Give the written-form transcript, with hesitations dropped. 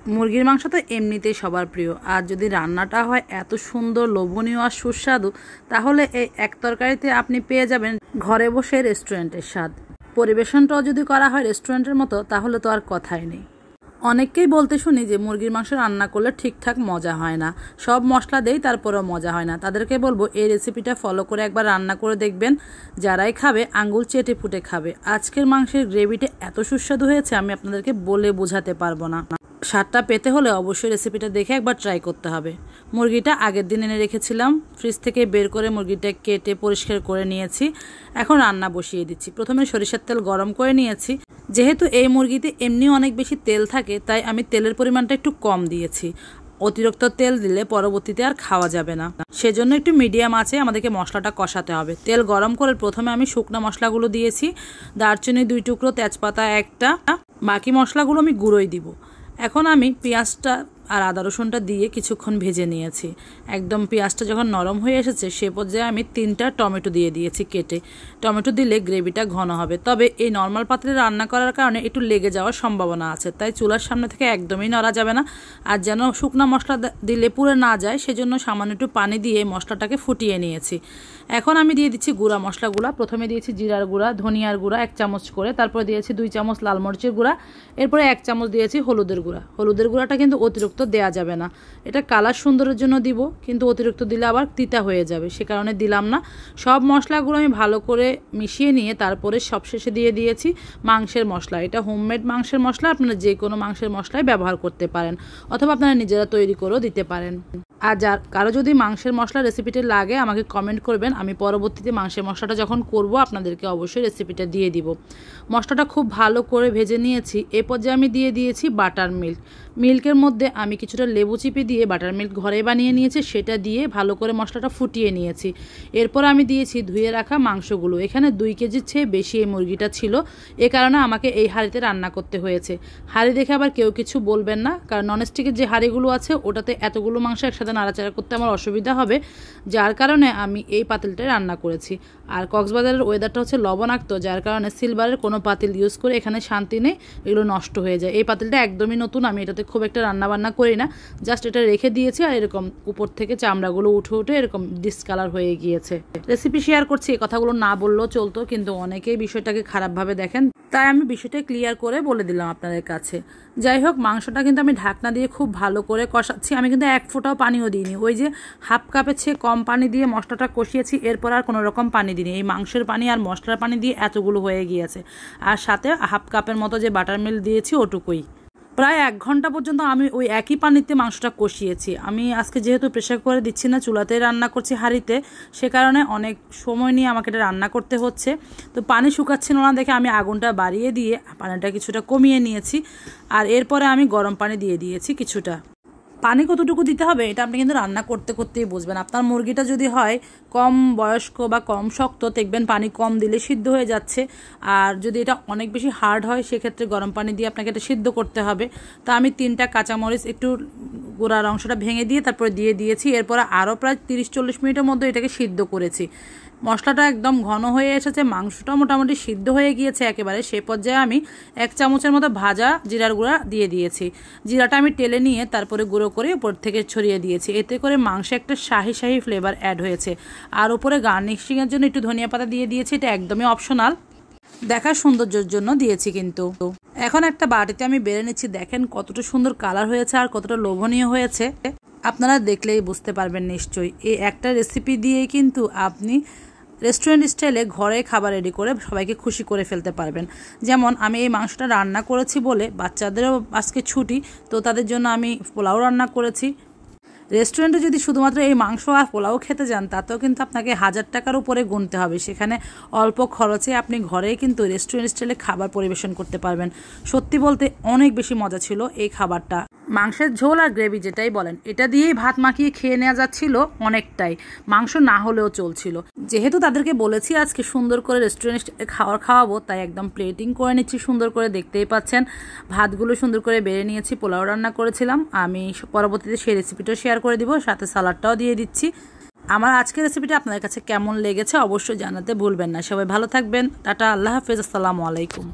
মুরগির মাংস তো এমনিতেই সবার প্রিয়, আর যদি রান্নাটা হয় এত সুন্দর, লোভনীয় আর সুস্বাদু, তাহলে এই এক তরকারিতে আপনি পেয়ে যাবেন ঘরে বসে রেস্টুরেন্টের স্বাদ। পরিবেশনটাও যদি করা হয় রেস্টুরেন্টের মতো, তাহলে তো আর কথাই নেই। অনেককেই বলতে শুনি যে মুরগির মাংস রান্না করলে ঠিকঠাক মজা হয় না, সব মশলা দেই তারপরেও মজা হয় না। তাদেরকে বলবো এই রেসিপিটা ফলো করে একবার রান্না করে দেখবেন, যারাই খাবে আঙ্গুল চেটে পুটে খাবে। আজকের মাংসের গ্রেভিটা এত সুস্বাদু হয়েছে, আমি আপনাদেরকে বলে বোঝাতে পারবো না। স্বাদটা পেতে হলে অবশ্যই রেসিপিটা দেখে একবার ট্রাই করতে হবে। মুরগিটা আগের দিন এনে রেখেছিলাম, ফ্রিজ থেকে বের করে মুরগিটা কেটে পরিষ্কার করে নিয়েছি। এখন রান্না বসিয়ে দিচ্ছি। প্রথমে সরিষার তেল গরম করে নিয়েছি। যেহেতু এই মুরগিতে এমনি অনেক বেশি তেল থাকে, তাই আমি তেলের পরিমাণটা একটু কম দিয়েছি। অতিরিক্ত তেল দিলে পরবর্তীতে আর খাওয়া যাবে না, সেজন্য একটু মিডিয়াম আঁচে আমাদেরকে মশলাটা কষাতে হবে। তেল গরম করে প্রথমে আমি শুকনো মশলাগুলো দিয়েছি, দারচিনি 2 টুকরো, তেজপাতা 1টা, বাকি মশলাগুলো আমি গুঁড়োই দিব। এখন আমি পেঁয়াজটা আর আদা রসুনটা দিয়ে কিছুক্ষণ ভেজে নিয়েছি। একদম পেঁয়াজটা যখন নরম হয়ে এসেছে সে পর্যায়ে আমি 3টা টমেটো দিয়ে দিয়েছি কেটে। টমেটো দিলে গ্রেভিটা ঘন হবে, তবে এই নর্মাল পাত্রে রান্না করার কারণে একটু লেগে যাওয়ার সম্ভাবনা আছে, তাই চুলার সামনে থেকে একদমই নড়া যাবে না। আর যেন শুকনা মশলা দিলে পুড়ে না যায়, সেজন্য সামান্য একটু পানি দিয়ে মশলাটাকে ফুটিয়ে নিয়েছি। এখন আমি দিয়ে দিচ্ছি গুঁড়া মশলাগুলো। প্রথমে দিয়েছি জিরার গুঁড়া, ধনিয়ার গুঁড়া 1 চামচ করে, তারপরে দিয়েছি 2 চামচ লাল মরিচের গুঁড়া, এরপরে 1 চামচ দিয়েছি হলুদের গুঁড়া। হলুদের গুঁড়াটা কিন্তু অতিরিক্ত দেয়া যাবে না, এটা কালার সুন্দরের জন্য দিব, কিন্তু অতিরিক্ত দিলে আবার তিতা হয়ে যাবে, সে কারণে দিলাম না। সব মশলাগুলো আমি ভালো করে মিশিয়ে নিয়ে তারপরে সবশেষে দিয়ে দিয়েছি মাংসের মশলা। এটা হোমমেড মাংসের মশলা, আপনারা যে কোনো মাংসের মশলাই ব্যবহার করতে পারেন, অথবা আপনারা নিজেরা তৈরি করেও দিতে পারেন। আর কারো যদি মাংসের মশলা রেসিপিটা লাগে আমাকে কমেন্ট করবেন, আমি পরবর্তীতে মাংসের মশলাটা যখন করব আপনাদেরকে অবশ্যই রেসিপিটা দিয়ে দিব। মশলাটা খুব ভালো করে ভেজে নিয়েছি। এ পর্যায়ে আমি দিয়ে দিয়েছি বাটার মিল্ক। মিল্কের মধ্যে আমি কিছুটা লেবু চিপে দিয়ে বাটার মিল্ক ঘরে বানিয়ে নিয়েছি, সেটা দিয়ে ভালো করে মশলাটা ফুটিয়ে নিয়েছি। এরপর আমি দিয়েছি ধুয়ে রাখা মাংসগুলো। এখানে 2 কেজির চেয়ে বেশি এই মুরগিটা ছিল, এ কারণে আমাকে এই হাঁড়িতে রান্না করতে হয়েছে। হাঁড়ি দেখে আবার কেউ কিছু বলবেন না, কারণ ননস্টিকের যে হাঁড়িগুলো আছে ওটাতে এতগুলো মাংস একসাথে নাড়াচাড়া করতে আমার অসুবিধা হবে, যার কারণে আমি এই পাতিলটায় রান্না করেছি। আর কক্সবাজারের ওয়েদারটা হচ্ছে লবণাক্ত, যার কারণে সিলভারের কোনো পাতিল ইউজ করে এখানে শান্তি নেই, এগুলো নষ্ট হয়ে যায়। এই পাতিলটা একদমই নতুন, আমি এটাতে খুব একটা রান্নাবান্না করি না, জাস্ট এটা রেখে দিয়েছি। আর এরকম উপর থেকে চামড়াগুলো উঠে উঠে এরকম ডিসকালার হয়ে গিয়েছে। রেসিপি শেয়ার করছি, এই কথাগুলো না বললেও চলতো, কিন্তু অনেকেই বিষয়টাকে খারাপভাবে দেখেন, তাই আমি বিষয়টা ক্লিয়ার করে বলে দিলাম আপনাদের কাছে। যাই হোক, মাংসটা কিন্তু আমি ঢাকনা দিয়ে খুব ভালো করে কষাচ্ছি। আমি কিন্তু 1 ফোঁটাও পানিও দিইনি, ওই যে হাফ কাপের চেয়ে কম পানি দিয়ে মশলাটা কষিয়েছি, এরপর আর কোনো রকম পানি দিইনি। এই মাংসের পানি আর মশলার পানি দিয়ে এতগুলো হয়ে গিয়েছে, আর সাথে হাফ কাপের মতো যে বাটার মিল্ক দিয়েছি ওটুকুই। প্রায় 1 ঘন্টা পর্যন্ত আমি ওই একই পানিতে মাংসটা কষিয়েছি। আমি আজকে যেহেতু প্রেশার কুকারে দিচ্ছি না, চুলাতেই রান্না করছি হাঁড়িতে, সে কারণে অনেক সময় নিয়ে আমাকে এটা রান্না করতে হচ্ছে। তো পানি শুকাচ্ছিল না দেখে আমি আগুনটা বাড়িয়ে দিয়ে পানিটা কিছুটা কমিয়ে নিয়েছি, আর এরপরে আমি গরম পানি দিয়ে দিয়েছি কিছুটা। পানি কতটুকু দিতে হবে এটা আপনি কিন্তু রান্না করতে করতেই বুঝবেন। আপনার মুরগিটা যদি হয় কম বয়স্ক বা কম শক্ত, দেখবেন পানি কম দিলে সিদ্ধ হয়ে যাচ্ছে। আর যদি এটা অনেক বেশি হার্ড হয়, সেক্ষেত্রে গরম পানি দিয়ে আপনাকে এটা সিদ্ধ করতে হবে। তো আমি 3টা কাঁচামরিচ একটু গোড়ার অংশটা ভেঙে দিয়ে তারপরে দিয়ে দিয়েছি। এরপরে আরও প্রায় 30-40 মিনিটের মধ্যে এটাকে সিদ্ধ করেছি। মশলাটা একদম ঘন হয়ে এসেছে, মাংসটা মোটামুটি সিদ্ধ হয়ে গিয়েছে একেবারে। সে পর্যায়ে আমি 1 চামচের মতো ভাজা জিরার গুঁড়া দিয়ে দিয়েছি। জিরাটা আমি টেলে নিয়ে তারপরে গুঁড়ো করে উপর থেকে ছড়িয়ে দিয়েছি, এতে করে মাংসে একটা শাহি শাহি ফ্লেভার অ্যাড হয়েছে। আর উপরে গার্নিশিংয়ের জন্য একটু ধনিয়া পাতা দিয়ে দিয়েছি, এটা একদমই অপশনাল, দেখার সৌন্দর্যের জন্য দিয়েছি কিন্তু। এখন একটা বাটিতে আমি বেড়ে নিচ্ছি, দেখেন কতটা সুন্দর কালার হয়েছে আর কতটা লোভনীয় হয়েছে, আপনারা দেখলেই বুঝতে পারবেন নিশ্চয়ই। এই একটা রেসিপি দিয়েই কিন্তু আপনি রেস্টুরেন্ট স্টাইলে ঘরে খাবার রেডি করে সবাইকে খুশি করে ফেলতে পারবেন। যেমন আমি এই মাংসটা রান্না করেছি বলে বাচ্চাদেরও আজকে ছুটি, তো তাদের জন্য আমি পোলাও রান্না করেছি। রেস্টুরেন্টে যদি শুধুমাত্র এই মাংস আর পোলাও খেতে যান, তাতেও কিন্তু আপনাকে 1000 টাকার উপরে গুনতে হবে। সেখানে অল্প খরচে আপনি ঘরেই কিন্তু রেস্টুরেন্ট স্টাইলে খাবার পরিবেশন করতে পারবেন। সত্যি বলতে অনেক বেশি মজা ছিল এই খাবারটা। মাংসের ঝোল আর গ্রেভি যেটাই বলেন, এটা দিয়েই ভাত মাখিয়ে খেয়ে নেওয়া যাচ্ছিল অনেকটাই, মাংস না হলেও চলছিল। যেহেতু তাদেরকে বলেছি আজকে সুন্দর করে রেস্টুরেন্ট খাওয়াবো, তাই একদম প্লেটিং করে নিচ্ছি সুন্দর করে, দেখতেই পাচ্ছেন। ভাতগুলো সুন্দর করে বেড়ে নিয়েছি, পোলাও রান্না করেছিলাম, আমি পরবর্তীতে সেই রেসিপিটাও শেয়ার করে দিব, সাথে সালাডটাও দিয়ে দিচ্ছি। আমার আজকের রেসিপিটা আপনাদের কাছে কেমন লেগেছে অবশ্যই জানাতে ভুলবেন না। সবাই ভালো থাকবেন, টাটা, আল্লাহ হাফেজ, আসসালামু আলাইকুম।